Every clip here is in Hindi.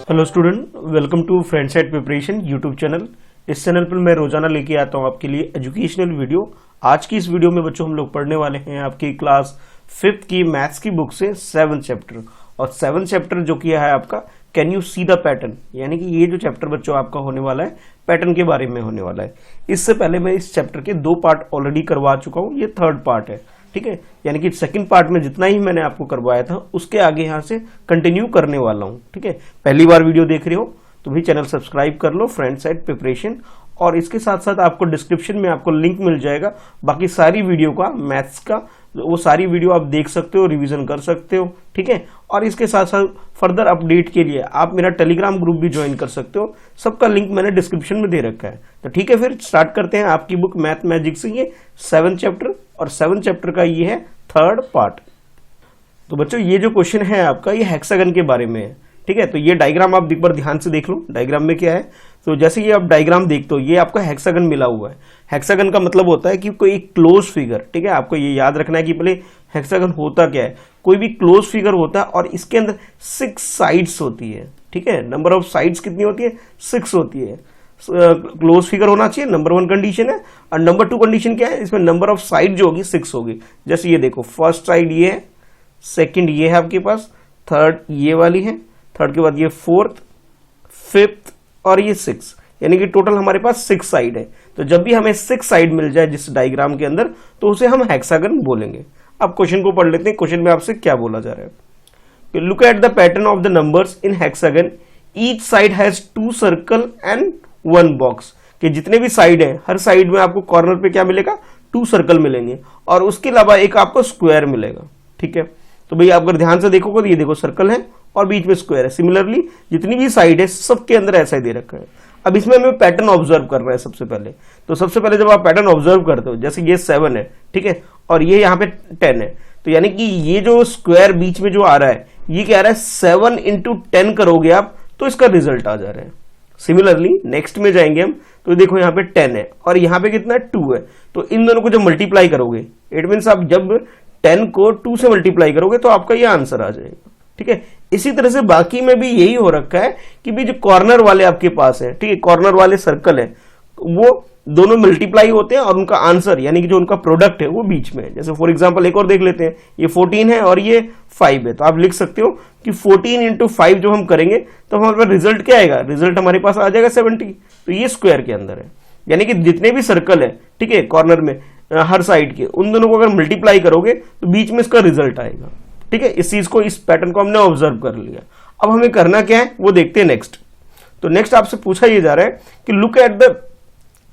Hello student, welcome to friendset preparation YouTube channel. इस चैनल पर मैं रोजाना लेके आता हूँ आपके लिए एजुकेशनल वीडियो। आज की इस वीडियो में बच्चों हम लोग पढ़ने वाले हैं आपकी क्लास 5th की मैथ्स की बुक से 7th चैप्टर। और 7th चैप्टर जो किया है आपका can you see the pattern, यानी कि ये जो चैप्टर बच्चों आपका होने वाला है पैटर्न के बारे में होने वाला है। इससे पहले मैं इस चैप्टर के 2 पार्ट ऑलरेडी करवा चुका हूँ, ये 3rd पार्ट है, ठीक है। यानी कि 2nd पार्ट में जितना ही मैंने आपको करवाया था उसके आगे यहाँ से कंटिन्यू करने वाला हूँ, ठीक है। पहली बार वीडियो देख रहे हो तो भी चैनल सब्सक्राइब कर लो, फ्रेंडसेट प्रिपरेशन। और इसके साथ साथ आपको डिस्क्रिप्शन में आपको लिंक मिल जाएगा बाकी सारी वीडियो का, मैथ्स का, वो सारी वीडियो आप देख सकते हो, रिवीजन कर सकते हो, ठीक है। और इसके साथ साथ फर्दर अपडेट के लिए आप मेरा टेलीग्राम ग्रुप भी ज्वाइन कर सकते हो, सबका लिंक मैंने डिस्क्रिप्शन में दे रखा है। तो ठीक है, फिर स्टार्ट करते हैं आपकी बुक मैथ मैजिक से ये 7th चैप्टर, और 7th चैप्टर का ये है 3rd पार्ट। तो बच्चों ये जो क्वेश्चन है आपका ये हेक्सागन के बारे में है, ठीक है। तो ये डायग्राम आप एक बार ध्यान से देख लो, डायग्राम में क्या है। तो जैसे ये आप डायग्राम देखते हो, ये आपका हेक्सागन मिला हुआ है। हेक्सागन का मतलब होता है कि कोई एक क्लोज फिगर, ठीक है। आपको ये याद रखना है कि पहले हेक्सागन होता क्या है। कोई भी क्लोज फिगर होता है और इसके अंदर 6 साइड्स होती है, ठीक है। नंबर ऑफ साइड्स कितनी होती है? 6 होती है। क्लोज फिगर होना चाहिए, नंबर 1 कंडीशन है। और नंबर 2 कंडीशन क्या है? इसमें नंबर ऑफ साइड जो होगी 6 होगी। जैसे ये देखो, फर्स्ट साइड ये है, सेकंड ये है आपके पास, थर्ड ये वाली है, थर्ड के बाद ये 4th, 5th और ये 6, यानी कि टोटल हमारे पास 6 साइड है। तो जब भी हमें 6 साइड मिल जाए जिस डायग्राम के अंदर, तो उसे हम हेक्सागन बोलेंगे। अब क्वेश्चन को पढ़ लेते हैं। क्वेश्चन में आपसे क्या बोला जा रहा है? Look at the pattern of the numbers in hexagon, each side has 2 circle and 1 box. कि जितने भी साइड है, हर साइड में आपको कॉर्नर पे क्या मिलेगा? 2 सर्कल मिलेंगे, और उसके अलावा एक आपको स्क्वायर मिलेगा, ठीक है। तो भाई आप अगर ध्यान से देखोगे तो ये देखो, सर्कल है और बीच में स्क्वायर है। सिमिलरली जितनी भी साइड है सबके अंदर ऐसा ही दे रखा है। अब इसमें हमें पैटर्न ऑब्जर्व करना है सबसे पहले। तो सबसे पहले जब आप पैटर्न ऑब्जर्व करते हो, जैसे ये 7 है, ठीक है, और ये यहाँ पे 10 है, तो यानी कि ये जो स्क्वायर बीच में जो आ रहा है, ये क्या आ रहा है? 7 × 10 करोगे आप तो इसका रिजल्ट आ जा रहा है। सिमिलरली नेक्स्ट में जाएंगे हम, तो देखो यहाँ पे 10 है और यहाँ पे कितना है? 2 है। तो इन दोनों को जब मल्टीप्लाई करोगे, इट मीन्स आप जब 10 को 2 से मल्टीप्लाई करोगे तो आपका ये आंसर आ जाएगा, ठीक है। इसी तरह से बाकी में भी यही हो रखा है कि भी जो कॉर्नर वाले आपके पास है, ठीक है, कॉर्नर वाले सर्कल है, वो दोनों मल्टीप्लाई होते हैं और उनका आंसर यानी कि जो उनका प्रोडक्ट है वो बीच में है। जैसे फॉर एग्जांपल एक और देख लेते हैं, ये 14 है और ये 5 है। तो आप लिख सकते हो कि 14 × 5 जो हम करेंगे तो हमारे पास रिजल्ट क्या आएगा? रिजल्ट हमारे पास आ जाएगा 70। तो ये स्क्वायर के अंदर है, यानी कि जितने भी सर्कल है, ठीक है, कॉर्नर में हर साइड के, उन दोनों को अगर मल्टीप्लाई करोगे तो बीच में इसका रिजल्ट आएगा, ठीक है। इस चीज को, इस पैटर्न को हमने ऑब्जर्व कर लिया। अब हमें करना क्या है वो देखते हैं नेक्स्ट। तो नेक्स्ट आपसे पूछा ये जा रहा है कि look at the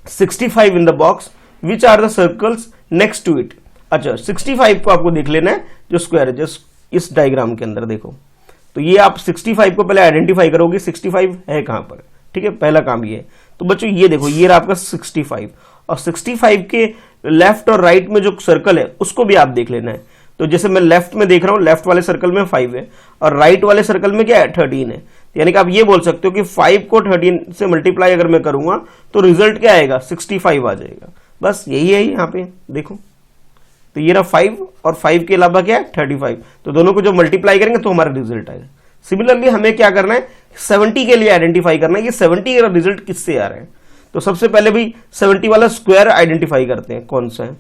65 in the box, which are the circles next to it. अच्छा, 65 को आपको देख लेना है जो स्क्वायर है, जस्ट इस डायग्राम के अंदर देखो। तो ये आप 65 को पहले आइडेंटिफाई करोगे 65 है कहां पर, ठीक है, पहला काम ये है। तो बच्चों ये देखो, ये रहा आपका 65, और 65 के लेफ्ट और राइट में जो सर्कल है उसको भी आप देख लेना है। तो जैसे मैं लेफ्ट में देख रहा हूं, लेफ्ट वाले सर्कल में 5 है और राइट वाले सर्कल में क्या है? 13 है। यानी कि आप ये बोल सकते हो कि 5 को 13 से मल्टीप्लाई अगर मैं करूंगा तो रिजल्ट क्या आएगा? 65 आ जाएगा। बस यही है यहाँ पे देखो। तो ये रहा 5 और 5 के अलावा क्या है? 35। तो दोनों को जब मल्टीप्लाई करेंगे तो हमारा रिजल्ट आएगा। सिमिलरली हमें क्या करना है? 70 के लिए आइडेंटिफाई करना है कि 70 का रिजल्ट किससे आ रहा है। तो सबसे पहले भाई 70 वाला स्क्वायर आइडेंटिफाई करते हैं, कौन सा है?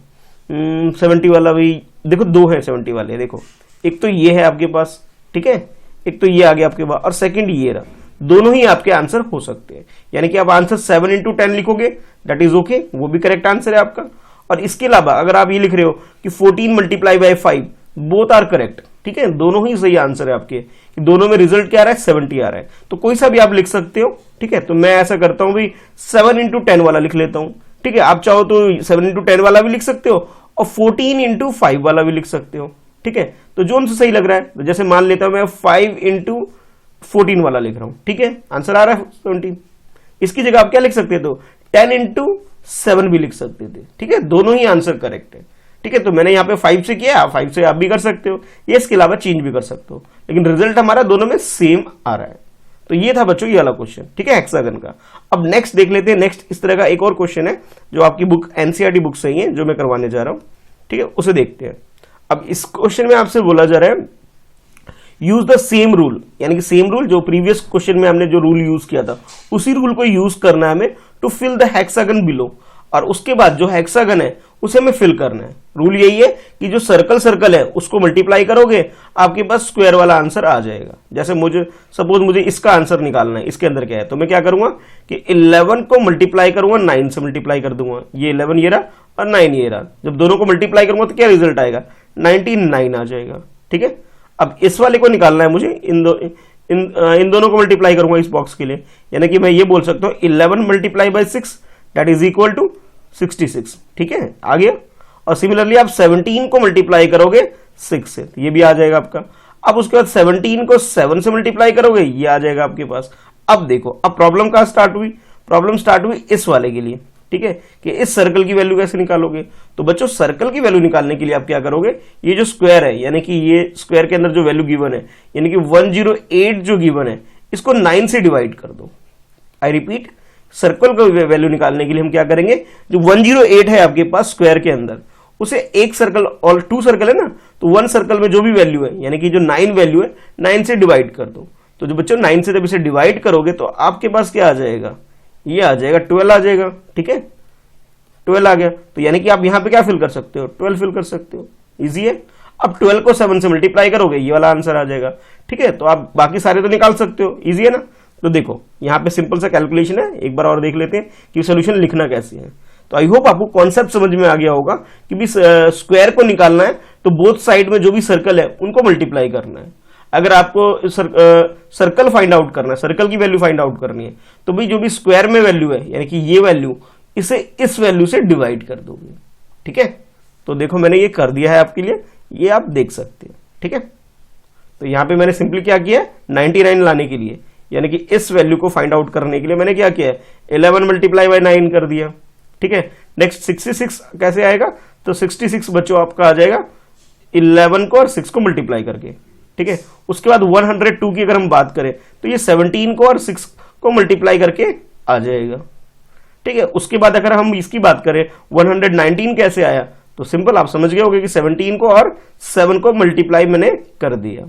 70 वाला भाई देखो 2 है 70 वाले, देखो एक तो ये है आपके पास, ठीक है, एक तो ये आ गया आपके पास, और सेकंड ये रहा। दोनों ही आपके आंसर हो सकते हैं, यानी कि आप आंसर 7 × 10 लिखोगे, दैट इज ओके, वो भी करेक्ट आंसर है आपका। और इसके अलावा अगर आप ये लिख रहे हो कि 14 × 5, बोथ आर करेक्ट, ठीक है, दोनों ही सही आंसर है आपके, कि दोनों में रिजल्ट क्या आ रहा है? 70 आ रहा है। तो कोई सा भी आप लिख सकते हो, ठीक है। तो मैं ऐसा करता हूं भाई 7 × 10 वाला लिख लेता हूं, ठीक है। आप चाहो तो 7 × 10 वाला भी लिख सकते हो और 14 × 5 वाला भी लिख सकते हो, ठीक है। तो जो उनसे सही लग रहा है, तो जैसे मान लेता हूं मैं 5 × 14 वाला लिख रहा हूं, ठीक है, आंसर आ रहा है 17। इसकी जगह आप क्या लिख सकते थे? तो 10 × 7 भी लिख सकते थे, ठीक है, दोनों ही आंसर करेक्ट है, ठीक है। तो मैंने यहाँ पे 5 से किया, 5 से आप भी कर सकते हो, ये इसके अलावा चेंज भी कर सकते हो, लेकिन रिजल्ट हमारा दोनों में सेम आ रहा है। तो ये था बच्चों ये वाला क्वेश्चन, ठीक है, हेक्सागन का। अब नेक्स्ट देख लेते हैं। नेक्स्ट इस तरह का एक और क्वेश्चन है जो आपकी बुक एनसीईआरटी बुक से ही है, जो मैं करवाने जा रहा हूं, ठीक है, उसे देखते हैं। अब इस क्वेश्चन में आपसे बोला जा रहा है यूज द सेम रूल, यानी कि सेम रूल जो प्रीवियस क्वेश्चन में हमने जो रूल यूज किया था उसी रूल को यूज करना है हमें to fill the hexagon below, और उसके बाद जो हेक्सागन है उसे हमें फिल करना है। रूल यही है कि जो सर्कल है उसको मल्टीप्लाई करोगे आपके पास स्क्वायर वाला आंसर आ जाएगा। जैसे सपोज मुझे इसका आंसर निकालना है, इसके अंदर क्या है, तो मैं क्या करूंगा कि 11 को मल्टीप्लाई करूंगा 9 से मल्टीप्लाई कर दूंगा, ये 11 ये रहा और 9 ये रहा। जब दोनों को मल्टीप्लाई करूंगा तो क्या रिजल्ट आएगा, 99 आ जाएगा। ठीक है, अब इस वाले को निकालना है मुझे, इन दोनों को मल्टीप्लाई करूंगा इस बॉक्स के लिए, यानी कि मैं ये बोल सकता हूं 11 multiply by 6 that is equal to 66। ठीक है, आ गया। और सिमिलरली आप 17 को मल्टीप्लाई करोगे 6 से, तो ये भी आ जाएगा आपका। अब उसके बाद 17 को 7 से मल्टीप्लाई करोगे, ये आ जाएगा आपके पास। अब देखो, अब प्रॉब्लम कहां स्टार्ट हुई, प्रॉब्लम स्टार्ट हुई इस वाले के लिए। ठीक है, कि इस सर्कल की वैल्यू कैसे निकालोगे, तो बच्चों सर्कल की वैल्यू निकालने के लिए आप क्या करोगे, ये जो स्क्वायर है, यानी कि ये स्क्वायर के अंदर जो वैल्यू गिवन है, यानी कि 108 जो गिवन है, इसको 9 से डिवाइड कर दो। आई रिपीट, सर्कल का वैल्यू निकालने के लिए हम क्या करेंगे, जो 108 है आपके पास स्क्वायर के अंदर, उसे एक सर्कल और 2 सर्कल है ना, तो 1 सर्कल में जो भी वैल्यू है, यानी कि जो 9 वैल्यू है, 9 से डिवाइड कर दो। तो जो बच्चों 9 से जब इसे डिवाइड करोगे तो आपके पास क्या आ जाएगा, ये आ जाएगा 12 आ जाएगा। ठीक है, 12 आ गया, तो यानी कि आप यहां पे क्या फिल कर सकते हो, 12 फिल कर सकते हो, इजी है। अब 12 को 7 से मल्टीप्लाई करोगे, ये वाला आंसर आ जाएगा। ठीक है, तो आप बाकी सारे तो निकाल सकते हो, इजी है ना। तो देखो यहाँ पे सिंपल सा कैलकुलेशन है, एक बार और देख लेते हैं कि सोल्यूशन लिखना कैसे है। तो आई होप आपको कॉन्सेप्ट समझ में आ गया होगा कि भी स्क्वायर को निकालना है तो बोथ साइड में जो भी सर्कल है उनको मल्टीप्लाई करना है। अगर आपको सर्कल फाइंड आउट करना है, सर्कल की वैल्यू फाइंड आउट करनी है, तो भाई जो भी स्क्वायर में वैल्यू है, यानी कि ये वैल्यू, इसे इस वैल्यू से डिवाइड कर दोगे। ठीक है, तो देखो मैंने ये कर दिया है आपके लिए, ये आप देख सकते हैं। ठीक है, तो यहां पे मैंने सिंपली क्या किया है, 99 लाने के लिए, यानी कि इस वैल्यू को फाइंड आउट करने के लिए मैंने क्या किया है, 11 मल्टीप्लाई बाई 9 कर दिया। ठीक है, नेक्स्ट 66 कैसे आएगा, तो 66 बच्चों आपका आ जाएगा 11 को और 6 को मल्टीप्लाई करके। ठीक है, उसके बाद 102 की अगर हम बात करें तो ये 17 को और 6 को मल्टीप्लाई करके आ जाएगा। ठीक है, उसके बाद अगर हम इसकी बात करें 119 कैसे आया, तो सिंपल आप समझ गए होंगे कि 17 को और 7 को मल्टीप्लाई मैंने कर दिया।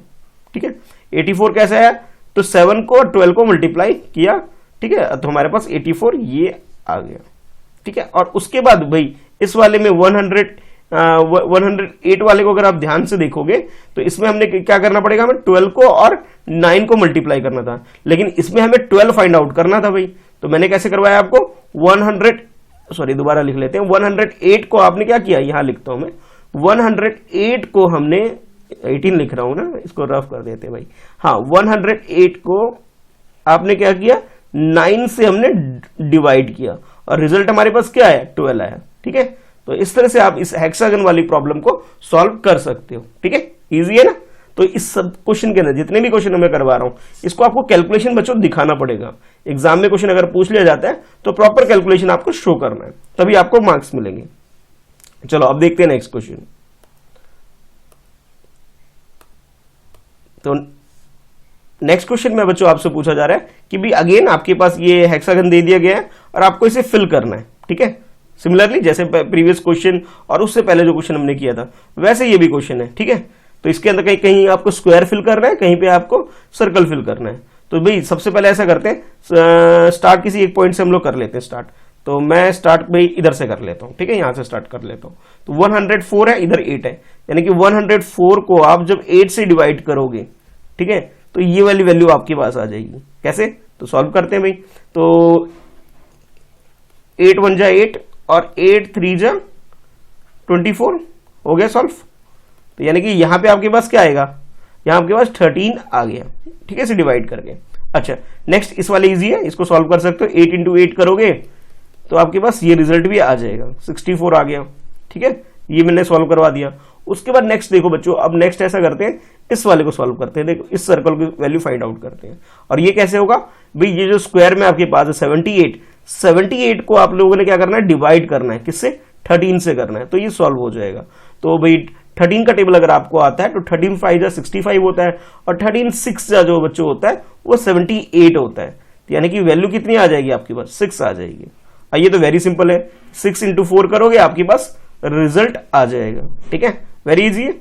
ठीक है, 84 कैसे आया, तो 7 को और 12 को मल्टीप्लाई किया। ठीक है, तो हमारे पास 84 ये आ गया। ठीक है, और उसके बाद भाई इस वाले में 108 वाले को अगर आप ध्यान से देखोगे तो इसमें हमने क्या करना पड़ेगा, हमें 12 को और 9 को मल्टीप्लाई करना था, लेकिन इसमें हमें 12 फाइंड आउट करना था भाई। तो मैंने कैसे करवाया आपको, 108 को आपने क्या किया, यहां लिखता हूं मैं, 108 को हमने 18 लिख रहा हूं ना, इसको रफ कर देते हैं भाई। हाँ, 108 को आपने क्या किया, 9 से हमने डिवाइड किया और रिजल्ट हमारे पास क्या है, 12 आया। ठीक है, तो इस तरह से आप इस हेक्सागन वाली प्रॉब्लम को सॉल्व कर सकते हो। ठीक है, इजी है ना। तो इस सब क्वेश्चन के अंदर जितने भी क्वेश्चन मैं करवा रहा हूं, इसको आपको कैलकुलेशन बच्चों दिखाना पड़ेगा। एग्जाम में क्वेश्चन अगर पूछ लिया जाता है तो प्रॉपर कैलकुलेशन आपको शो करना है, तभी आपको मार्क्स मिलेंगे। चलो अब देखते हैं नेक्स्ट क्वेश्चन। तो नेक्स्ट क्वेश्चन में बच्चों आपसे पूछा जा रहा है कि भी अगेन आपके पास ये हेक्सागन दे दिया गया है और आपको इसे फिल करना है। ठीक है, सिमिलरली जैसे प्रीवियस क्वेश्चन और उससे पहले जो क्वेश्चन हमने किया था वैसे ये भी क्वेश्चन है। ठीक है, तो इसके अंदर कहीं कहीं आपको स्क्वायर फिल करना है, कहीं पे आपको सर्कल फिल करना है। तो भाई सबसे पहले ऐसा करते हैं, स्टार्ट किसी एक पॉइंट से हम लोग कर लेते हैं स्टार्ट। तो मैं स्टार्ट भाई इधर से कर लेता हूं। ठीक है, यहां से स्टार्ट कर लेता हूं। तो 104 है, इधर 8 है, यानी कि 104 को आप जब 8 से डिवाइड करोगे, ठीक है, तो ये वाली वैल्यू आपके पास आ जाएगी। कैसे, तो सॉल्व करते हैं भाई। तो 8 1 जा 8 और 8 3 जा 24 हो गया सॉल्व। तो यानी कि यहां पे आपके पास क्या आएगा, यहां आपके पास 13 आ गया। ठीक है, इसे डिवाइड करके। अच्छा, नेक्स्ट इस वाले इजी है, इसको सॉल्व कर सकते हो। 8 इंटू 8 करोगे तो आपके पास ये रिजल्ट भी आ जाएगा, 64 आ गया। ठीक है, ये मैंने सॉल्व करवा दिया। उसके बाद नेक्स्ट देखो बच्चों, अब नेक्स्ट ऐसा करते हैं, इस वाले को सॉल्व करते हैं। देखो इस सर्कल की वैल्यू फाइंड आउट करते हैं। और ये कैसे होगा भाई, ये जो स्क्वायर में आपके पास है 78 को आप लोगों ने क्या करना है, डिवाइड करना है, किससे, 13 से करना है, तो ये सॉल्व हो जाएगा। तो भाई 13 का टेबल अगर आपको आता है तो 13 5 जा 65 होता है और 13 6 जा जो बच्चों होता है वो 78 होता है। तो यानी कि वैल्यू कितनी आ जाएगी आपके पास, 6 आ जाएगी। आइए, तो वेरी सिंपल है, 6 इंटू 4 करोगे आपके पास रिजल्ट आ जाएगा। ठीक है, वेरी इजी है।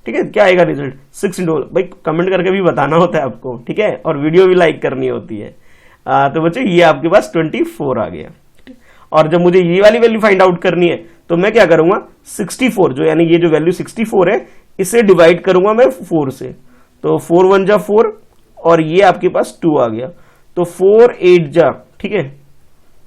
ठीक है, क्या आएगा रिजल्ट 6 इंटू, भाई कमेंट करके भी बताना होता है आपको, ठीक है, और वीडियो भी लाइक करनी होती है। तो बच्चों ये आपके पास 24 आ गया। और जब मुझे ये वाली वैल्यू फाइंड आउट करनी है तो मैं क्या करूंगा, 64 जो यानी ये जो वैल्यू 64 है इसे डिवाइड करूंगा मैं 4 से, तो 4 1 जा 4 और ये आपके पास 2 आ गया, तो 4 8 जा, ठीक है,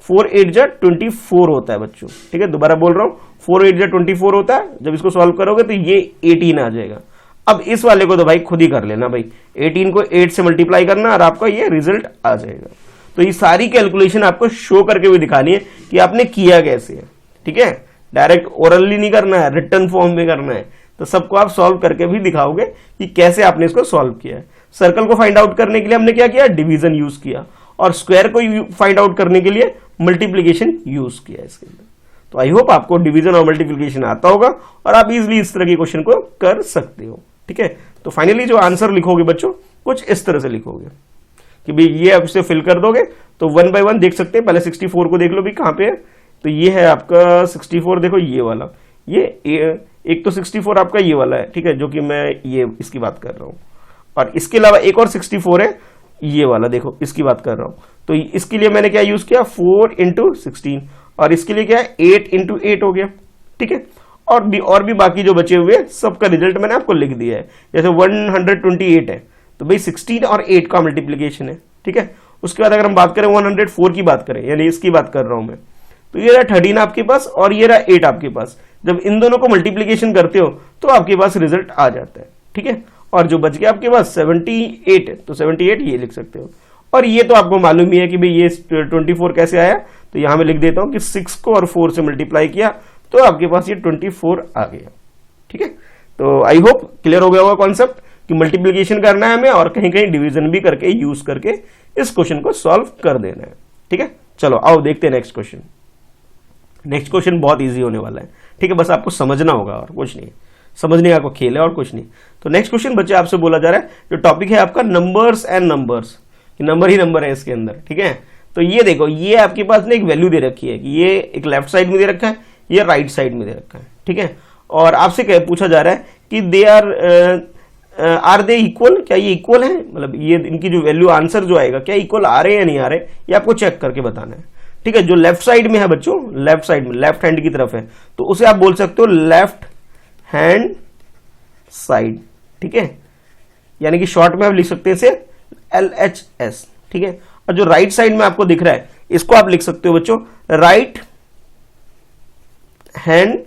4 8 जा 24 होता है बच्चों, ठीक है, दोबारा बोल रहा हूं 4 8 जा 24 होता है। जब इसको सॉल्व करोगे तो ये 18 आ जाएगा। अब इस वाले को तो भाई खुद ही कर लेना, भाई 18 को 8 से मल्टीप्लाई करना और आपका ये रिजल्ट आ जाएगा। तो ये सारी कैलकुलेशन आपको शो करके भी दिखानी है कि आपने किया कैसे है, ठीक है, डायरेक्ट ओरली नहीं करना है, रिटर्न फॉर्म में करना है। तो सबको आप सॉल्व करके भी दिखाओगे कि कैसे आपने इसको सॉल्व किया है। सर्कल को फाइंड आउट करने के लिए हमने क्या किया, डिवीजन यूज किया, और स्क्वायर को फाइंड आउट करने के लिए मल्टीप्लीकेशन यूज किया इसके अंदर। तो आई होप आपको डिवीजन और मल्टीप्लीकेशन आता होगा और आप इजिली इस तरह के क्वेश्चन को कर सकते हो, ठीक है। तो फाइनली जो आंसर लिखोगे बच्चों कुछ इस तरह से लिखोगे कि भाई ये आप इसे फिल कर दोगे तो 1 बाय 1 देख सकते हैं। पहले 64 को देख लो भी कहां पे है, तो ये है आपका 64, देखो ये वाला, ये एक तो 64 आपका ये वाला है, ठीक है, जो कि मैं ये इसकी बात कर रहा हूं, और इसके अलावा एक और 64 है ये वाला, देखो इसकी बात कर रहा हूं। तो इसके लिए मैंने क्या यूज किया, 4 इंटू 16, और इसके लिए क्या है 8 इंटू 8 हो गया, ठीक है। और भी बाकी जो बचे हुए सबका रिजल्ट मैंने आपको लिख दिया है। जैसे 128 है तो भाई 16 और 8 का मल्टीप्लीकेशन है, ठीक है। उसके बाद अगर हम बात करें 104 की बात करें, यानी इसकी बात कर रहा हूं मैं, तो ये रहा 13 आपके पास और ये रहा 8 आपके पास। जब इन दोनों को मल्टीप्लीकेशन करते हो तो आपके पास रिजल्ट आ जाता है, ठीक है। और जो बच गया आपके पास 78 है, तो 78 ये लिख सकते हो। और ये तो आपको मालूम ही है कि भाई ये 24 कैसे आया, तो यहां मैं लिख देता हूं कि 6 को और 4 से मल्टीप्लाई किया तो आपके पास ये 24 आ गया, ठीक है। तो आई होप क्लियर हो गया होगा कॉन्सेप्ट कि मल्टीप्लीकेशन करना है हमें और कहीं कहीं डिवीजन भी करके यूज करके इस क्वेश्चन को सॉल्व कर देना है, ठीक है। चलो आओ देखते हैं नेक्स्ट क्वेश्चन। नेक्स्ट क्वेश्चन बहुत इजी होने वाला है, ठीक है, बस आपको समझना होगा और कुछ नहीं, समझने का कोई खेल है और कुछ नहीं। तो नेक्स्ट क्वेश्चन बच्चे आपसे बोला जा रहा है, जो टॉपिक है आपका numbers and numbers, number he number है इसके अंदर, ठीक है। तो ये देखो, ये आपके पास ने एक वैल्यू दे रखी है कि ये एक लेफ्ट साइड में दे रखा है, ये राइट साइड में दे रखा है, ठीक है। और आपसे पूछा जा रहा है कि दे आर दे इक्वल, क्या ये इक्वल है, मतलब ये इनकी जो वैल्यू आंसर जो आएगा क्या इक्वल आ रहे हैं या नहीं आ रहे, ये आपको चेक करके बताना है, ठीक है। जो लेफ्ट साइड में है बच्चों, लेफ्ट साइड में लेफ्ट हैंड की तरफ है, तो उसे आप बोल सकते हो लेफ्ट हैंड साइड, ठीक है, यानी कि शॉर्ट में आप लिख सकते हैं इसे LHS, ठीक है। और जो राइट साइड में आपको दिख रहा है इसको आप लिख सकते हो बच्चों राइट हैंड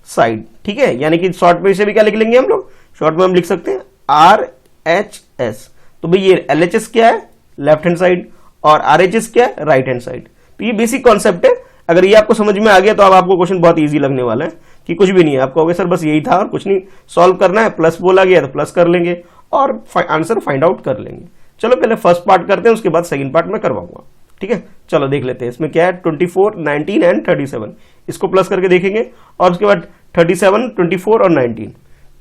साइड, ठीक है, यानी कि शॉर्ट में इसे भी क्या लिख लेंगे हम लोग, शॉर्ट में हम लिख सकते हैं RHS। तो भाई ये LHS क्या है, लेफ्ट हैंड साइड, और RHS क्या है, राइट हैंड साइड। तो ये बेसिक कॉन्सेप्ट है, अगर ये आपको समझ में आ गया तो अब आपको क्वेश्चन बहुत इजी लगने वाला है कि कुछ भी नहीं है, आप कहोगे सर बस यही था और कुछ नहीं, सॉल्व करना है, प्लस बोला गया तो प्लस कर लेंगे और आंसर फाइंड आउट कर लेंगे। चलो पहले फर्स्ट पार्ट करते हैं, उसके बाद सेकंड पार्ट में करवाऊंगा, ठीक है। चलो देख लेते हैं इसमें क्या है, 24 19 एंड 37, इसको प्लस करके देखेंगे, और उसके बाद 37 24 और 19,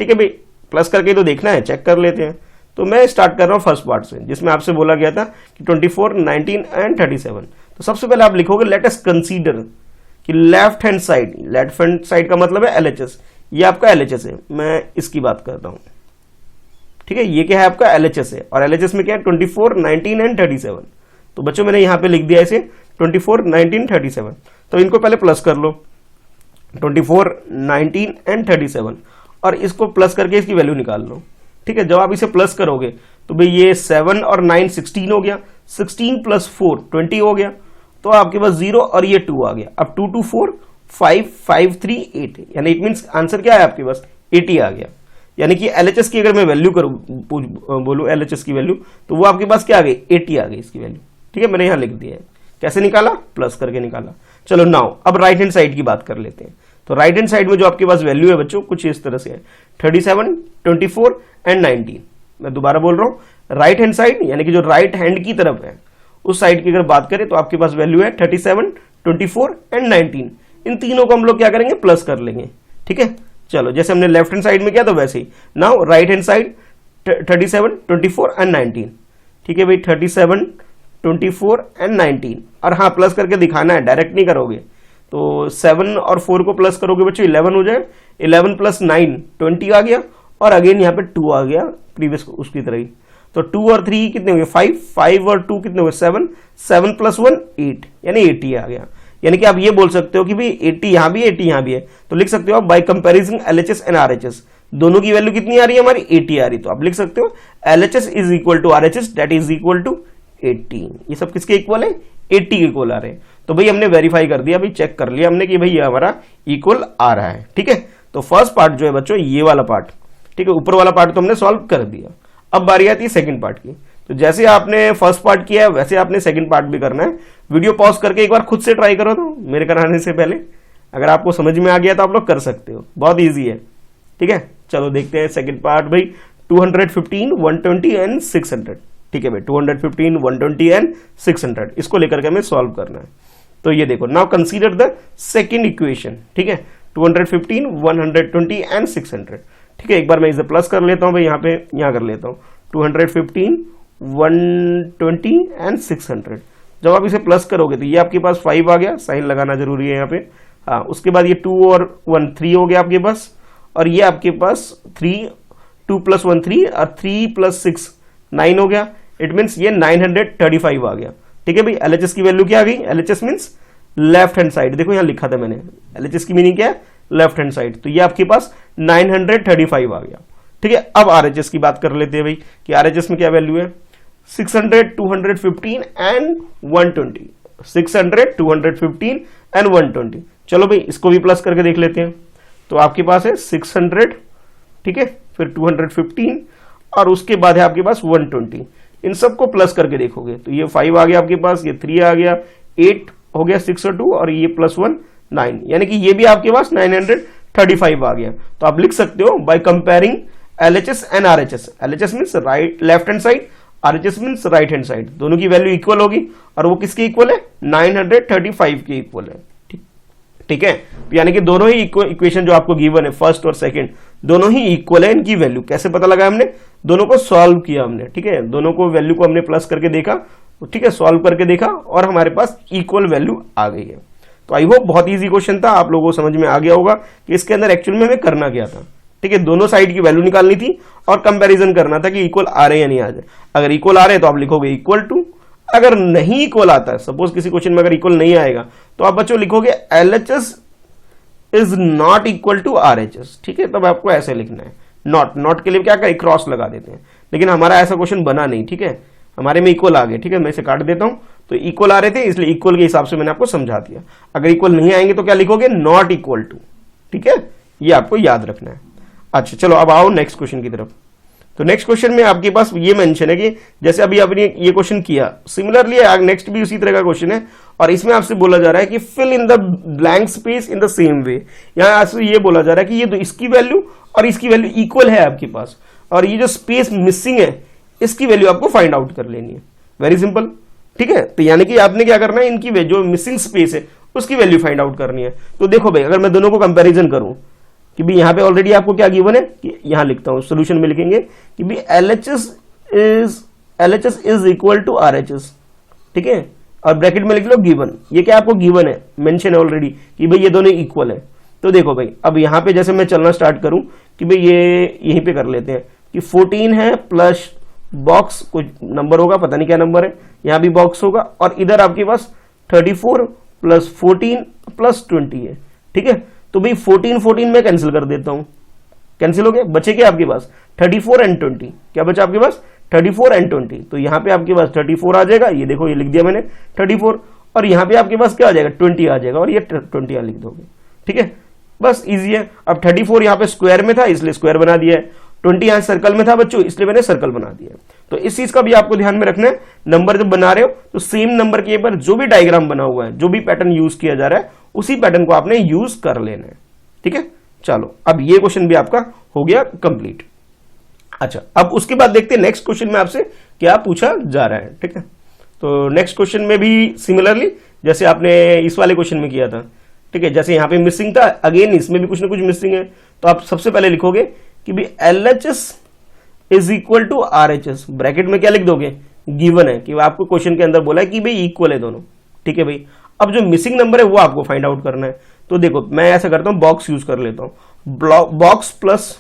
ठीक है भाई, प्लस करके तो देखना है, चेक कर लेते हैं। तो मैं स्टार्ट कर रहा हूं फर्स्ट पार्ट से, जिसमें आपसे बोला गया था कि 24 19 एंड 37। तो सबसे पहले आप लिखोगे लेट अस कंसीडर कि लेफ्ट हैंड साइड का मतलब है LHS, ये आपका LHS है, मैं इसकी बात कर रहा हूं, ठीक है। ये क्या है आपका LHS है, और LHS में क्या है 24 19 एंड 37। तो बच्चों मैंने यहां पे लिख दिया इसे 24 19 37। तो इनको पहले प्लस कर लो, 24 19 एंड 37, और इसको प्लस करके इसकी वैल्यू निकाल लो, ठीक है। जब आप इसे प्लस करोगे तो भाई ये 7 और 9 16 हो गया, 16 प्लस 4 20 हो गया, तो आपके पास 0 और ये 2 आ गया। अब 2 2 4 5 5 3 8, यानी इट मींस आंसर क्या है आपके पास 80 आ गया। यानी कि LHS की अगर मैं वैल्यू करूं, बोलूं LHS की वैल्यू, तो वो आपके पास क्या आ गई 80 आ गई इसकी वैल्यू, ठीक है। मैंने यहां लिख दिया है, कैसे निकाला, प्लस करके निकाला। चलो नाउ अब राइट हैंड साइड की बात कर लेते हैं। तो राइट हैंड साइड में जो आपके पास वैल्यू है बच्चों कुछ इस तरह से है, 37 24 एंड 19। मैं दोबारा बोल रहा हूं, राइट हैंड साइड यानी कि जो राइट हैंड की तरफ है उस साइड की अगर बात करें तो आपके पास वैल्यू है 37 24 एंड 19। इन तीनों को हम लोग क्या करेंगे, प्लस कर लेंगे, ठीक है। चलो जैसे हमने लेफ्ट हैंड साइड में किया तो वैसे ही now right hand side 37 24 and 19, ठीक है भाई, 37 24 एंड 19, और हाँ प्लस करके दिखाना है, डायरेक्ट नहीं करोगे। तो 7 और 4 को प्लस करोगे बच्चों 11 हो जाए, 11 प्लस 9 20 आ गया, और अगेन यहाँ पे 2 आ गया प्रीवियस उसकी तरह ही। तो 2 और 3 कितने हुए 5, 5 और 2 कितने हुए 7, 7 प्लस 1 8, यानी 80 आ गया। यानी कि आप ये बोल सकते हो कि भाई 80 यहाँ भी 80 यहाँ भी है, तो लिख सकते हो आप bye comparison LHS and RHS दोनों की वैल्यू कितनी आ रही है हमारी 80 आ रही, तो आप लिख सकते हो LHS is equal to RHS that is equal to 80। ये सब किसके इक्वल है 80 के इक्वल आ रहे हैं। तो भाई हमने वेरीफाई कर दिया, भाई चेक कर लिया हमने कि भाई ये हमारा इक्वल आ रहा है। ठीक है, तो फर्स्ट पार्ट जो है बच्चों ये वाला पार्ट, ठीक है, ऊपर वाला पार्ट तो हमने सॉल्व कर दिया। अब बारी आती है सेकंड पार्ट की। तो जैसे आपने फर्स्ट पार्ट किया है वैसे आपने सेकंड पार्ट भी करना है। वीडियो पॉज करके एक बार खुद से ट्राई करो, तो मेरे कराने से पहले अगर आपको समझ में आ गया तो आप लोग कर सकते हो, बहुत इजी है। ठीक है, चलो देखते हैं सेकंड पार्ट। भाई 215, 120 एंड 600। ठीक है भाई 215, 120 एंड 600 इसको लेकर के हमें सॉल्व करना है। तो ये देखो, now consider the second equation. ठीक है, 215, 120 एंड 600। ठीक है, एक बार मैं इसे प्लस कर लेता हूं भाई, यहाँ पे यहाँ कर लेता हूं 215, 120 एंड 600। जब आप इसे प्लस करोगे तो ये आपके पास 5 आ गया, साइन लगाना जरूरी है यहाँ पे। हाँ, उसके बाद ये 2 और 1 3 हो गया आपके पास, और ये आपके पास 3, 2 प्लस 1 3 और 3 प्लस 6 9 हो गया। इट मीन्स ये 935 आ गया। ठीक है भाई, LHS की वैल्यू क्या आ गई, LHS means left hand side. देखो यहाँ लिखा था मैंने, LHS की मीनिंग क्या है, लेफ्ट हैंड साइड। तो ये आपके पास 935 आ गया। ठीक है, अब RHS की बात कर लेते हैं भाई कि RHS में क्या वैल्यू है, 600, 215 एंड 120। 600, 215 एंड 120। चलो भाई इसको भी प्लस करके देख लेते हैं। तो आपके पास है 600, ठीक है, फिर 215 और उसके बाद है आपके पास 120। इन सबको प्लस करके देखोगे तो ये 5 आ गया आपके पास, ये 3 आ गया, 8 हो गया 6 और 2, और ये प्लस 1 9, यानी कि ये भी आपके पास 935 आ गया। तो आप लिख सकते हो by comparing LHS and RHS। LHS means right left hand side, RHS means right hand side, दोनों की वैल्यू इक्वल होगी, और वो किसके इक्वल है 935 के इक्वल है। ठीक है, यानी कि दोनों ही इक्वेशन जो आपको गिवन है फर्स्ट और सेकंड दोनों ही इक्वल है। इनकी वैल्यू कैसे पता लगा, हमने दोनों को सॉल्व किया हमने। ठीक है, दोनों को वैल्यू को हमने प्लस करके देखा, ठीक है, सॉल्व करके देखा और हमारे पास इक्वल वैल्यू आ गई है। तो आई होप बहुत इजी क्वेश्चन था, आप लोगों को समझ में आ गया होगा कि इसके अंदर एक्चुअल में हमें करना क्या था। ठीक है, दोनों साइड की वैल्यू निकालनी थी और कंपैरिजन करना था कि इक्वल आ रहे या नहीं आ रहे। अगर इक्वल आ रहे तो आप लिखोगे इक्वल टू, अगर नहीं इक्वल आता है, सपोज किसी क्वेश्चन में अगर इक्वल नहीं आएगा तो आप बच्चों लिखोगे LHS is not equal to RHS। ठीक है, तब आपको ऐसे लिखना है, नॉट के लिए क्या करें क्रॉस लगा देते हैं, लेकिन हमारा ऐसा क्वेश्चन बना नहीं। ठीक है, हमारे में इक्वल आ गए। ठीक है, मैं इसे काट देता हूं, तो इक्वल आ रहे थे इसलिए इक्वल के हिसाब से मैंने आपको समझा दिया। अगर इक्वल नहीं आएंगे तो क्या लिखोगे नॉट इक्वल टू। ठीक है, ये आपको याद रखना है। अच्छा चलो अब आओ नेक्स्ट क्वेश्चन की तरफ। तो नेक्स्ट क्वेश्चन में आपके पास ये मेंशन है कि जैसे अभी आपने ये क्वेश्चन किया, सिमिलरली नेक्स्ट भी उसी तरह का क्वेश्चन है, और इसमें आपसे बोला जा रहा है कि fill in the blank space in the same way. यहां आपसे ये बोला जा रहा है कि ये तो इसकी वैल्यू और इसकी वैल्यू इक्वल है आपके पास, और ये जो स्पेस मिसिंग है इसकी वैल्यू आपको फाइंड आउट कर लेनी है। Very simple. ठीक है, तो यानी कि आपने क्या करना है, इनकी जो मिसिंग स्पेस है उसकी वैल्यू फाइंड आउट करनी है। तो देखो भाई, अगर मैं दोनों को कंपेरिजन करूं कि भी यहाँ पे ऑलरेडी आपको क्या गिवन है, कि यहां लिखता हूं सोल्यूशन में लिखेंगे कि भी LHS is equal to RHS। ठीक है, और ब्रैकेट में लिख लो गिवन। ये क्या आपको गिवन है, मेंशन है ऑलरेडी कि भाई ये दोनों इक्वल है। तो देखो भाई, अब यहाँ पे जैसे मैं चलना स्टार्ट करूं कि भाई ये यहीं पे कर लेते हैं कि 14 है प्लस बॉक्स कुछ नंबर होगा, पता नहीं क्या नंबर है, यहां भी बॉक्स होगा, और इधर आपके पास 34 प्लस 14 प्लस 20 है। ठीक है, तो भाई 14 में कैंसिल कर देता हूं, कैंसिल हो गया, बचे क्या आपके पास 34 एंड 20। क्या बचा आपके पास 34 एंड 20। तो यहां पे आपके पास 34 आ जाएगा, ये देखो ये लिख दिया मैंने 34, और यहां पे आपके पास क्या आ जाएगा 20 आ जाएगा, और ये 20 यहां लिख दोगे। ठीक है, बस इजी है। अब 34 यहां पे स्क्वायर में था इसलिए स्क्वायर बना दिया है, 20 यहां सर्कल में था बच्चों इसलिए मैंने सर्कल बना दिया। तो इस चीज का भी आपको ध्यान में रखना है, नंबर जब बना रहे हो तो सेम नंबर के ऊपर जो भी डायग्राम बना हुआ है, जो भी पैटर्न यूज किया जा रहा है उसी पैटर्न को आपने यूज कर लेना है। ठीक है, चलो अब ये क्वेश्चन भी आपका हो गया कंप्लीट। अच्छा, अब उसके बाद देखते हैं नेक्स्ट क्वेश्चन में आपसे क्या पूछा जा रहा है। ठीक है, तो नेक्स्ट क्वेश्चन में भी सिमिलरली जैसे आपने इस वाले क्वेश्चन में किया था। ठीक है, जैसे यहां पे मिसिंग था, अगेन इसमें भी कुछ ना कुछ मिसिंग है, तो आप सबसे पहले लिखोगे कि भी LHS is equal to RHS। Bracket में क्या लिख दोगे, गिवन है कि आपको क्वेश्चन के अंदर बोला है कि भाई इक्वल है दोनों। ठीक है भाई, अब जो मिसिंग नंबर है वो आपको फाइंड आउट करना है। तो देखो मैं ऐसा करता हूं, बॉक्स यूज कर लेता हूं, box plus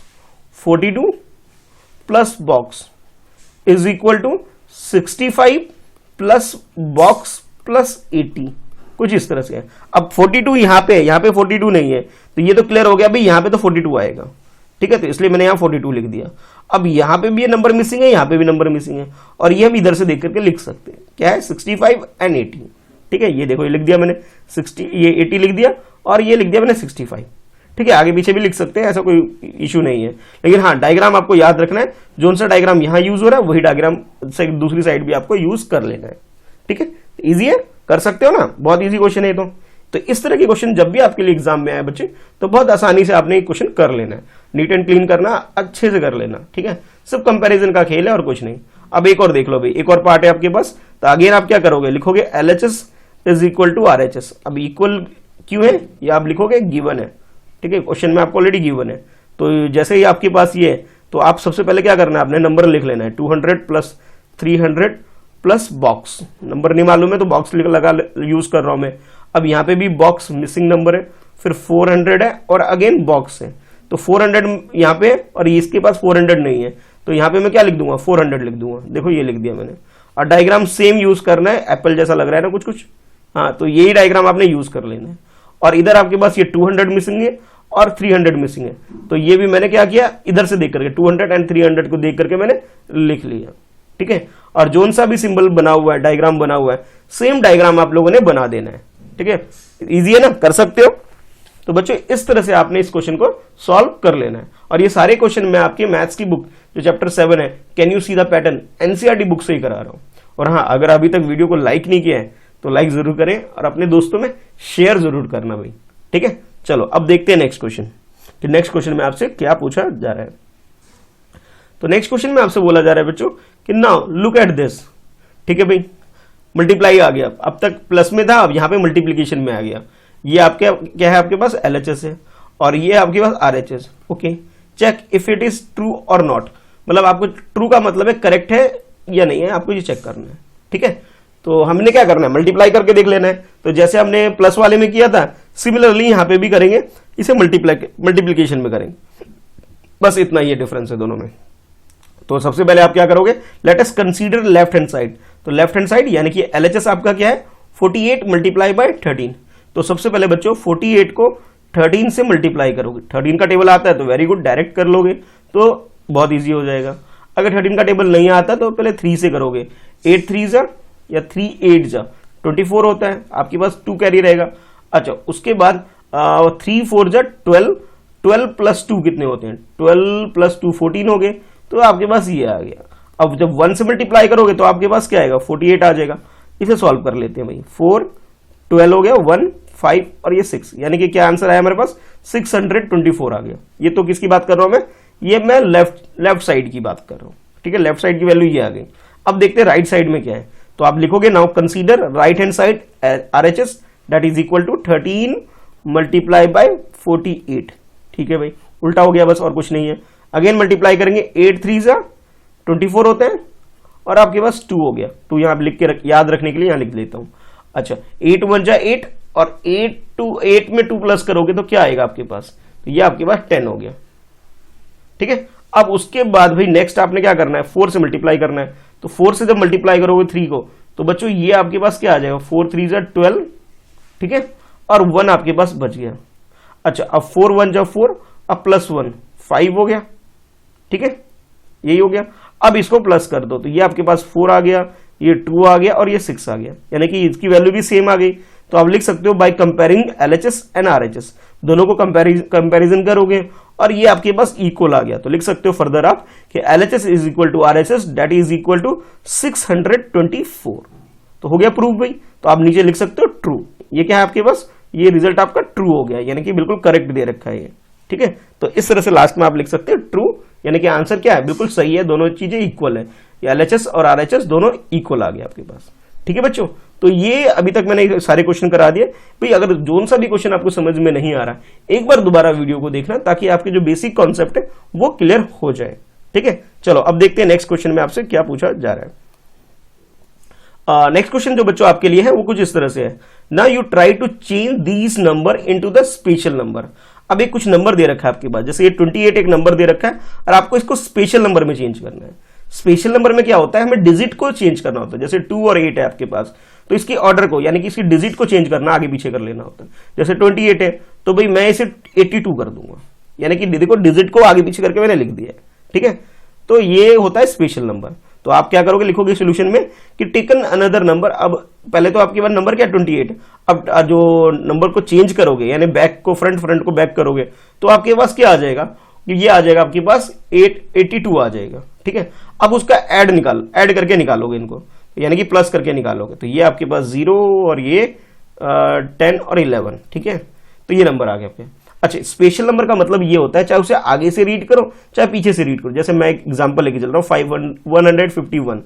42 plus box is equal to 65 plus box plus 80, कुछ इस तरह से है। अब 42 यहाँ पे 42 नहीं है, तो ये तो क्लियर हो गया भाई, यहाँ पे तो 42 आएगा, ठीक है, तो इसलिए मैंने यहाँ 42 लिख दिया। अब यहाँ पे भी ये नंबर मिसिंग है, यहाँ पे भी नंबर मिसिंग है, और ये हम इधर से देख करके लिख सकते हैं, क्या है 65 एंड 80, ठीक है, ये देखो ये लिख दिया मैंने 60, ये 80 लिख दिया और ये लिख दिया मैंने 65, ठीक है, आगे पीछे भी लिख सकते हैं, ऐसा कोई इशू नहीं है। लेकिन हाँ, डायग्राम आपको याद रखना है, जो सा डायग्राम यहाँ यूज हो रहा है वही डायग्राम से दूसरी साइड भी आपको यूज कर लेना है, ठीक है, इजी है, कर सकते हो ना, बहुत इजी क्वेश्चन है। तो इस तरह के क्वेश्चन जब भी आपके लिए एग्जाम में आए बच्चे, तो बहुत आसानी से आपने क्वेश्चन कर लेना है, नीट एंड क्लीन करना, अच्छे से कर लेना, ठीक है, सिर्फ कंपैरिजन का खेल है और कुछ नहीं। अब एक और देख लो भाई, एक और पार्ट है आपके पास, तो अगेन आप क्या करोगे, लिखोगे LHS is equal to RHS। अब इक्वल क्यों है, ये आप लिखोगे गिवन है, ठीक है, क्वेश्चन में आपको ऑलरेडी गिवन है, तो जैसे ही आपके पास ये है, तो आप सबसे पहले क्या करना है, आपने नंबर लिख लेना है 200 प्लस 300 प्लस बॉक्स, नंबर नहीं मालूम है तो बॉक्स लगा यूज कर रहा हूं मैं। अब यहाँ पे भी बॉक्स मिसिंग नंबर है, फिर 400 है और अगेन बॉक्स है, तो 400 यहाँ पे और इसके पास 400 नहीं है, तो यहाँ पे मैं क्या लिख दूंगा, 400 लिख दूंगा, देखो ये लिख दिया मैंने। और डायग्राम सेम यूज करना है, एप्पल जैसा लग रहा है ना कुछ कुछ, हाँ, तो यही डायग्राम आपने यूज कर लेना है। और इधर आपके पास ये 200 मिसिंग है और 300 मिसिंग है, तो ये भी मैंने क्या किया, इधर से देख करके 200 एंड 300 को देख करके मैंने लिख लिया, ठीक है। और जोन सा भी सिंबल बना हुआ है, डायग्राम बना हुआ है, सेम डायग्राम आप लोगों ने बना देना है, ठीक है, इजी है ना, कर सकते हो। तो बच्चों इस तरह से आपने इस क्वेश्चन को सॉल्व कर लेना है। और ये सारे क्वेश्चन मैं आपके मैथ्स की बुक जो चैप्टर 7 है, can you see the pattern, NCERT book से ही करा रहा हूं। और हाँ, अगर अभी तक वीडियो को लाइक नहीं किया है तो लाइक जरूर करें और अपने दोस्तों में शेयर जरूर करना भाई, ठीक है। चलो अब देखते हैं नेक्स्ट क्वेश्चन, कि नेक्स्ट क्वेश्चन में आपसे क्या पूछा जा रहा है। तो नेक्स्ट क्वेश्चन में आपसे बोला जा रहा है बच्चों कि नाउ लुक एट दिस, ठीक है भाई, मल्टीप्लाई आ गया, अब तक प्लस में था, अब यहाँ पे मल्टीप्लीकेशन में आ गया। ये आपके क्या है, आपके पास LHS है और ये आपके पास RHS। Okay, check if it is true और नॉट, मतलब आपको ट्रू का मतलब है करेक्ट है या नहीं है, आपको ये चेक करना है, ठीक है। तो हमने क्या करना है, मल्टीप्लाई करके देख लेना है। तो जैसे हमने प्लस वाले में किया था, सिमिलरली यहाँ पे भी करेंगे, इसे मल्टीप्लीकेशन में करेंगे, बस इतना ही डिफरेंस है दोनों में। तो सबसे पहले आप क्या करोगे, let us consider left hand side. तो लेफ्ट हैंड साइड यानी कि LHS आपका क्या है, 48 मल्टीप्लाई बाय 13। तो सबसे पहले बच्चों 48 को 13 से मल्टीप्लाई करोगे, 13 का टेबल आता है तो वेरी गुड, डायरेक्ट कर लोगे तो बहुत ईजी हो जाएगा। अगर 13 का टेबल नहीं आता तो पहले 3 से करोगे, 8 3 जा या 3 8 जा 24 होता है, आपके पास 2 कैरी रहेगा। अच्छा, उसके बाद 3 4 जा 12, 12 प्लस 2 कितने होते हैं, 12 प्लस 2 14 हो गए, तो आपके पास ये आ गया। अब जब 1 से मल्टीप्लाई करोगे तो आपके पास क्या आएगा, 48 आ जाएगा। इसे सॉल्व कर लेते हैं भाई, 4 12 हो गया, 1 5 और ये 6, यानी कि क्या आंसर आया हमारे पास, 624 आ गया। ये तो किसकी बात कर रहा हूं मैं, ये मैं लेफ्ट साइड की बात कर रहा हूं, ठीक है, लेफ्ट साइड की वैल्यू ये आ गई। अब देखते हैं राइट साइड में क्या है। तो आप लिखोगे now consider right hand side RHS that is equal to 13 multiply by 48, ठीक है भाई, उल्टा हो गया बस और कुछ नहीं है। अगेन मल्टीप्लाई करेंगे, 8 3 जा 24 होते हैं और आपके पास 2 हो गया, 2 यहां लिख के याद रखने के लिए यहां लिख लेता हूं। अच्छा, 8 1 जा 8 और 8 में 2 प्लस करोगे तो क्या आएगा आपके पास, तो ये आपके पास 10 हो गया, ठीक है। अब उसके बाद भाई नेक्स्ट आपने क्या करना है, 4 से मल्टीप्लाई करना है। तो 4 से जब मल्टीप्लाई करोगे 3 को, तो बच्चों ये आपके पास क्या आ जाएगा, 4 3 जा 12, ठीक है, और 1 आपके पास बच गया। अच्छा, अब 4 1 जा 4, अब प्लस 1 5 हो गया, ठीक है, यही हो गया। अब इसको प्लस कर दो, तो ये आपके पास 4 आ गया, ये 2 आ गया और ये 6 आ गया, यानी कि इसकी वैल्यू भी सेम आ गई। तो आप लिख सकते हो by comparing LHS and RHS, दोनों को कंपैरिजन करोगे और ये आपके पास इक्वल आ गया। तो लिख सकते हो फर्दर आप कि LHS is equal to RHS that is equal to 624। तो हो गया प्रूफ भाई। तो आप नीचे लिख सकते हो ट्रू, ये क्या है आपके पास, ये रिजल्ट आपका ट्रू हो गया, यानी कि बिल्कुल करेक्ट दे रखा है ये, ठीक है। तो इस तरह से लास्ट में आप लिख सकते हो ट्रू, यानी कि आंसर क्या है, बिल्कुल सही है, दोनों चीजें इक्वल है, ये LHS और RHS दोनों इक्वल आ गया आपके पास, ठीक है बच्चों। तो ये अभी तक मैंने सारे क्वेश्चन करा दिए भाई। अगर जोन सा भी क्वेश्चन आपको समझ में नहीं आ रहा, एक बार दोबारा वीडियो को देखना, ताकि आपके जो बेसिक कॉन्सेप्ट है वो क्लियर हो जाए, ठीक है। चलो अब देखते हैं नेक्स्ट क्वेश्चन में आपसे क्या पूछा जा रहा है। नेक्स्ट क्वेश्चन जो बच्चों आपके लिए है वो कुछ इस तरह से है, ना you try to change these number into the special number. अब एक कुछ नंबर दे रखा है आपके पास, जैसे ये 28 एक नंबर दे रखा है और आपको इसको स्पेशल नंबर में चेंज करना है। स्पेशल नंबर में क्या होता है, हमें डिजिट को चेंज करना होता है। जैसे 2 और 8 है आपके पास, तो इसकी ऑर्डर को यानी कि इसकी डिजिट को चेंज करना, आगे पीछे कर लेना होता है। जैसे 28 है तो भाई मैं इसे 82 कर दूंगा, यानी कि देखो डिजिट को आगे पीछे करके मैंने लिख दिया है, ठीक है। तो ये होता है स्पेशल नंबर। तो आप क्या करोगे, लिखोगे सोल्यूशन में कि टेकन अनदर नंबर। अब पहले तो आपके पास नंबर क्या 28, अब जो नंबर को चेंज करोगे यानी बैक को फ्रंट, फ्रंट को बैक करोगे, तो आपके पास क्या आ जाएगा, ये आ जाएगा आपके पास 82 आ जाएगा, ठीक है। अब उसका ऐड करके निकालोगे इनको, यानी कि प्लस करके निकालोगे, तो ये आपके पास 0 और ये 10 और 11, ठीक है। तो ये नंबर आ गया आपके। अच्छा, स्पेशल नंबर का मतलब ये होता है चाहे उसे आगे से रीड करो चाहे पीछे से रीड करो। जैसे मैं एक एग्जांपल लेके चल रहा हूँ 151,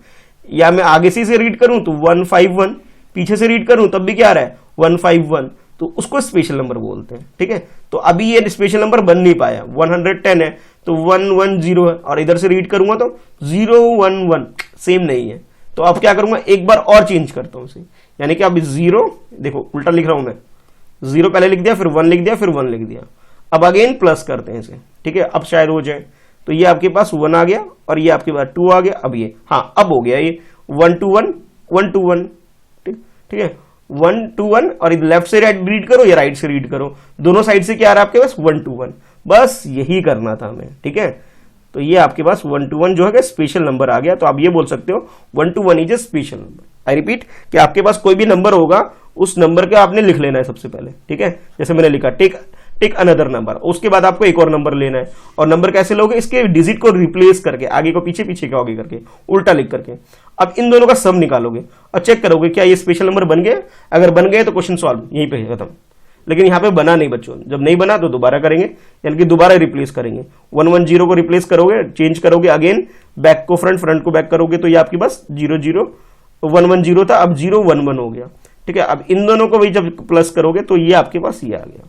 या मैं आगे से रीड करूं तो 151, पीछे से रीड करूं तब भी क्या आ रहा है 151, तो उसको स्पेशल नंबर बोलते हैं, ठीक है। तो अभी ये स्पेशल नंबर बन नहीं पाया, 110 है तो 110 है, और इधर से रीड करूंगा तो 011, सेम नहीं है। तो अब क्या करूंगा, एक बार और चेंज करता हूं इसे, यानी कि अब 0, देखो उल्टा लिख रहा हूं मैं, 0 पहले लिख दिया, फिर 1 लिख दिया, फिर 1 लिख दिया। अब अगेन प्लस करते हैं इसे, ठीक है, अब शायद हो जाए। तो ये आपके पास 1 आ गया और ये आपके पास 2 आ गया। अब ये हाँ, अब हो गया ये 1 to 1 1 to 1, ठीक है, 1 to 1। और लेफ्ट से रीड करो या राइट से रीड करो, दोनों साइड से क्या आ रहा है आपके पास 1 to 1, बस यही करना था हमें, ठीक है। तो ये आपके पास 1 to 1 जो है स्पेशल नंबर आ गया। तो आप ये बोल सकते हो 1 to 1 is a special number. I repeat कि आपके पास कोई भी नंबर होगा उस नंबर के आपने लिख लेना है सबसे पहले, ठीक है। जैसे मैंने लिखा टेक अनदर नंबर, उसके बाद आपको एक और नंबर लेना है। और नंबर कैसे लोगे, इसके डिजिट को रिप्लेस करके, आगे को पीछे, पीछे को आगे करके, उल्टा लिख करके। अब इन दोनों का सम निकालोगे और चेक करोगे क्या ये स्पेशल नंबर बन गए। अगर बन गए तो क्वेश्चन सॉल्व, यहीं पे खत्म। लेकिन यहाँ पे बना नहीं बच्चों, जब नहीं बना तो दोबारा करेंगे, यानी कि दोबारा रिप्लेस करेंगे। 110 को रिप्लेस करोगे, चेंज करोगे, अगेन बैक को फ्रंट, फ्रंट को बैक करोगे, तो ये आपके पास 110 था, अब 011 हो गया, ठीक है। अब इन दोनों को भी जब प्लस करोगे तो ये आपके पास ये आ गया,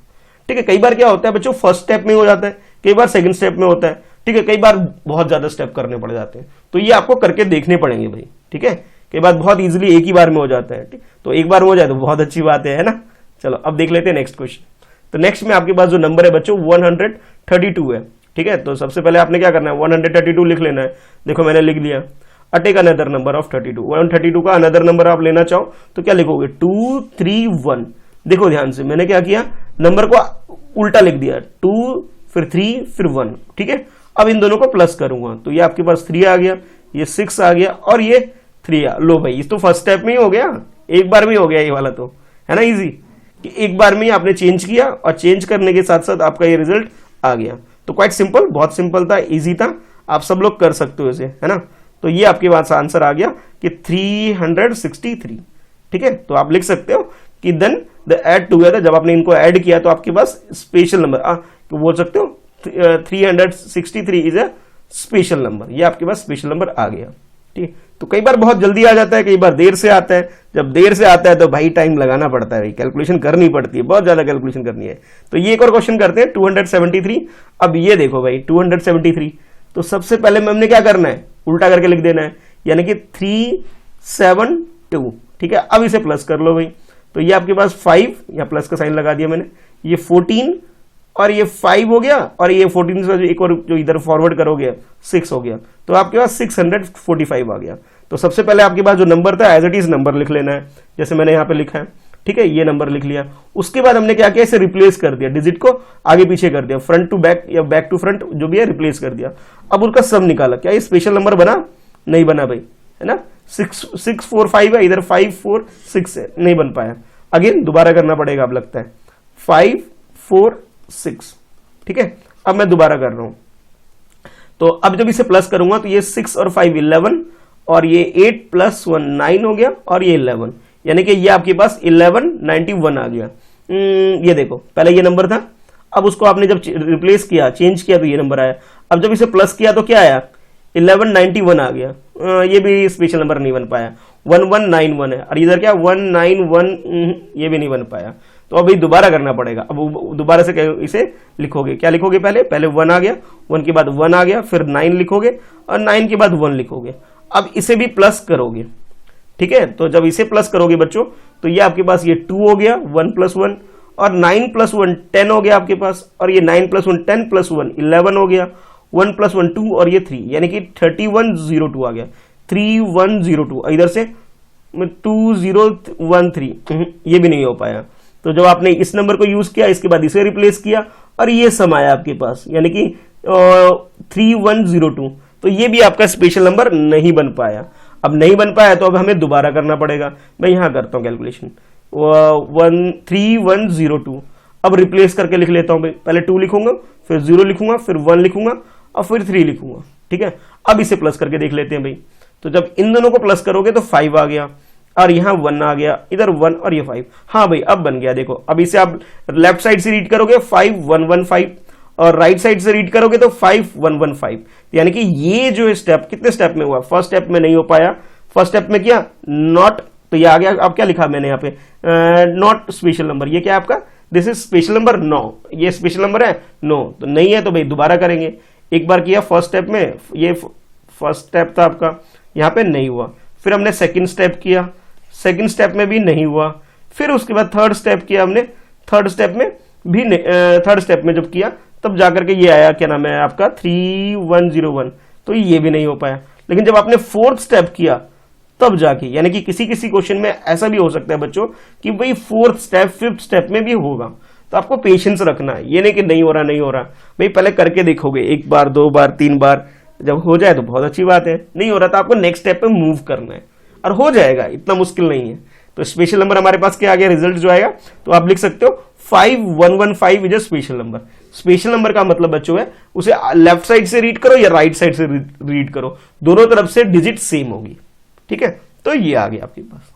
ठीक है। कई बार क्या होता है बच्चों, फर्स्ट स्टेप में हो जाता है, कई बार सेकंड स्टेप में होता है, ठीक है, कई बार बहुत ज्यादा स्टेप करने पड़ जाते हैं। तो ये आपको करके देखने पड़ेंगे भाई, ठीक है। कई बार बहुत इजीली एक ही बार में हो जाता है, ठीक। तो एक बार में हो जाए तो बहुत अच्छी बात है ना। चलो अब देख लेते हैं नेक्स्ट क्वेश्चन। तो नेक्स्ट में आपके पास जो नंबर है बच्चों 132 है, ठीक है। तो सबसे पहले आपने क्या करना है, 132 लिख लेना है। देखो मैंने लिख लिया। टेक अनदर नंबर ऑफ 32, 132 का अनदर नंबर आप लेना चाहो तो क्या लिखोगे 2 3 1। देखो ध्यान से, मैंने क्या किया, नंबर को उल्टा लिख दिया, 2 फिर 3 फिर 1, ठीक है। अब इन दोनों को प्लस करूंगा तो ये आपके पास 3 आ गया, ये 6 आ गया और ये 3 आ। लो भाई, इस तो फर्स्ट स्टेप में ही हो गया, एक बार में हो गया ये वाला, तो है ना इजी कि एक बार में ही आपने चेंज किया और चेंज करने के साथ साथ आपका ये रिजल्ट आ गया। तो क्वाइट सिंपल, बहुत सिंपल था, इजी था, आप सब लोग कर सकते हो इसे, है ना। तो ये आपके पास आंसर आ गया कि 363, ठीक है। तो आप लिख सकते हो कि देन द ऐड टुगेदर, जब आपने इनको ऐड किया तो आपके पास स्पेशल नंबर तो बोल सकते हो 363 इज अ स्पेशल नंबर। ये आपके पास स्पेशल नंबर आ गया, ठीक है। तो कई बार बहुत जल्दी आ जाता है, कई बार देर से आता है। जब देर से आता है तो भाई टाइम लगाना पड़ता है, भाई कैलकुलेशन करनी पड़ती है, बहुत ज्यादा कैलकुलेशन करनी है। तो ये एक और क्वेश्चन करते हैं 273। अब ये देखो भाई 273, तो सबसे पहले में हमने क्या करना है, उल्टा करके लिख देना है, यानी कि 372, ठीक है। अब इसे प्लस कर लो भाई, तो ये आपके पास 5, या प्लस का साइन लगा दिया मैंने, ये 14 और ये 5 हो गया, और ये 14 से एक और जो इधर फॉरवर्ड करोगे 6 हो गया, तो आपके पास 645 आ गया। तो सबसे पहले आपके पास जो नंबर था एज इट इज नंबर लिख लेना है, जैसे मैंने यहाँ पे लिखा है, ठीक है, ये नंबर लिख लिया। उसके बाद हमने क्या किया, इसे रिप्लेस कर दिया, डिजिट को आगे पीछे कर दिया, फ्रंट टू बैक या बैक टू फ्रंट जो भी है रिप्लेस कर दिया। अब उसका सम निकाला, क्या ये स्पेशल नंबर बना, नहीं बना भाई, है ना। 645 है, इधर 546 है, नहीं बन पाया। अगेन दोबारा करना पड़ेगा, अब लगता है 546, ठीक है। अब मैं दोबारा कर रहा हूं, तो अब जब इसे प्लस करूंगा तो ये 6 और 5 11, और ये 8 + 1 9 हो गया, और ये 11, यानी कि ये आपके पास 1191 आ गया। ये देखो पहले ये नंबर था, अब उसको आपने जब रिप्लेस किया, चेंज किया, तो ये नंबर आया। अब जब इसे प्लस किया तो क्या आया, 1191 आ गया। ये भी स्पेशल नंबर नहीं बन पाया, 1191 है, और इधर क्या 191, ये भी नहीं बन पाया। तो अभी दोबारा करना पड़ेगा। अब दोबारा से इसे लिखोगे, क्या लिखोगे, पहले 1 आ गया, 1 के बाद 1 आ गया, फिर 9 लिखोगे, और 9 के बाद 1 लिखोगे। अब इसे भी प्लस करोगे, ठीक है। तो जब इसे प्लस करोगे बच्चों तो ये आपके पास ये 2 हो गया, 1 + 1, और 9 + 1 10 हो गया आपके पास, और ये 9 + 1 10 + 1 11 हो गया, 1 + 1 2 और ये 3, यानी कि 3102 आ गया, 3102। इधर से 2013 ये भी नहीं हो पाया। तो जब आपने इस नंबर को यूज किया, इसके बाद इसे रिप्लेस किया और ये सम आया आपके पास, यानी कि 3102। तो ये भी आपका स्पेशल नंबर नहीं बन पाया। अब नहीं बन पाया तो अब हमें दोबारा करना पड़ेगा। मैं यहां करता हूं कैलकुलेशन, 3102। अब रिप्लेस करके लिख लेता हूं भाई, पहले 2 लिखूंगा, फिर 0 लिखूंगा, फिर 1 लिखूंगा और फिर 3 लिखूंगा, ठीक है। अब इसे प्लस करके देख लेते हैं भाई। तो जब इन दोनों को प्लस करोगे तो 5 आ गया, और यहां 1 आ गया, इधर 1 और ये 5। हाँ भाई अब बन गया। देखो अब इसे आप लेफ्ट साइड से रीड करोगे 5115, और राइट साइड से रीड करोगे तो 5115। यानी कि ये जो स्टेप कितने स्टेप में हुआ, फर्स्ट स्टेप में नहीं हो पाया। फर्स्ट स्टेप में किया नॉट, तो ये आ गया। अब क्या लिखा मैंने यहाँ पे, नॉट स्पेशल नंबर। ये क्या आपका, this is special number, no. ये स्पेशल नंबर है, नो। तो नहीं है तो भाई दोबारा करेंगे। एक बार किया फर्स्ट स्टेप में, ये फर्स्ट स्टेप था आपका, यहाँ पे नहीं हुआ। फिर हमने सेकंड स्टेप किया, सेकंड स्टेप में भी नहीं हुआ। फिर उसके बाद थर्ड स्टेप किया हमने, थर्ड स्टेप में भी थर्ड स्टेप में जब किया तब जाकर के ये आया, क्या नाम है आपका, 3101। तो ये भी नहीं हो पाया। लेकिन जब आपने फोर्थ स्टेप किया तब जाके, यानी कि किसी किसी क्वेश्चन में ऐसा भी हो सकता है बच्चों कि भाई फोर्थ स्टेप फिफ्थ स्टेप में भी होगा। तो आपको पेशेंस रखना है, ये नहीं कि नहीं हो रहा नहीं हो रहा, भाई पहले करके देखोगे, 1 बार 2 बार 3 बार, जब हो जाए तो बहुत अच्छी बात है। नहीं हो रहा तो आपको नेक्स्ट स्टेप पे मूव करना है और हो जाएगा, इतना मुश्किल नहीं है। तो स्पेशल नंबर हमारे पास क्या आ गया, रिजल्ट जो आएगा, तो आप लिख सकते हो 5115 is a special number. Special number का मतलब बच्चों है उसे लेफ्ट साइड से रीड करो या राइट साइड से रीड करो, दोनों तरफ से डिजिट सेम होगी, ठीक है। तो ये आ गया आपके पास,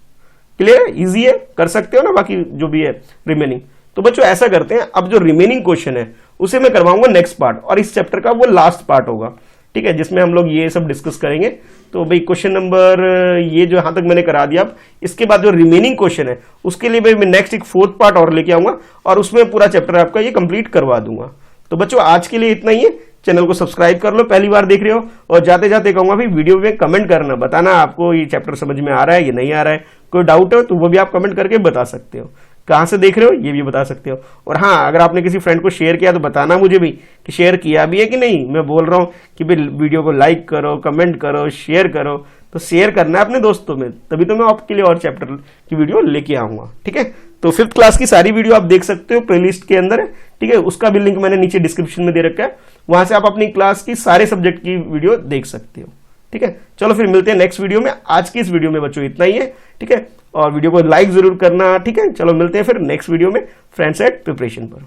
क्लियर है, इजी है, कर सकते हो ना। बाकी जो भी है रिमेनिंग, तो बच्चों ऐसा करते हैं, अब जो रिमेनिंग क्वेश्चन है उसे मैं करवाऊंगा नेक्स्ट पार्ट, और इस चैप्टर का वो लास्ट पार्ट होगा, ठीक है, जिसमें हम लोग ये सब डिस्कस करेंगे। तो भाई क्वेश्चन नंबर ये जो यहां तक मैंने करा दिया, अब इसके बाद जो रिमेनिंग क्वेश्चन है उसके लिए भाई मैं नेक्स्ट एक 4th पार्ट और लेके आऊंगा और उसमें पूरा चैप्टर आपका ये कंप्लीट करवा दूंगा। तो बच्चों आज के लिए इतना ही है, चैनल को सब्सक्राइब कर लो, पहली बार देख रहे हो। और जाते जाते कहूंगा भाई वीडियो में कमेंट करना, बताना आपको ये चैप्टर समझ में आ रहा है या नहीं आ रहा है। कोई डाउट हो तो वो भी आप कमेंट करके बता सकते हो, कहां से देख रहे हो ये भी बता सकते हो। और हाँ, अगर आपने किसी फ्रेंड को शेयर किया तो बताना मुझे भी कि शेयर किया भी है कि नहीं। मैं बोल रहा हूं कि भाई वीडियो को लाइक करो, कमेंट करो, शेयर करो। तो शेयर करना है अपने दोस्तों में, तभी तो मैं आपके लिए और चैप्टर की वीडियो लेके आऊंगा, ठीक है। तो 5th क्लास की सारी वीडियो आप देख सकते हो, प्लेलिस्ट के अंदर है, ठीक है। उसका भी लिंक मैंने नीचे डिस्क्रिप्शन में दे रखा है, वहां से आप अपनी क्लास की सारे सब्जेक्ट की वीडियो देख सकते हो, ठीक है। चलो फिर मिलते हैं नेक्स्ट वीडियो में। आज की इस वीडियो में बच्चों इतना ही है, ठीक है। और वीडियो को लाइक जरूर करना, ठीक है। चलो मिलते हैं फिर नेक्स्ट वीडियो में फ्रेंड्स एट प्रिपरेशन पर।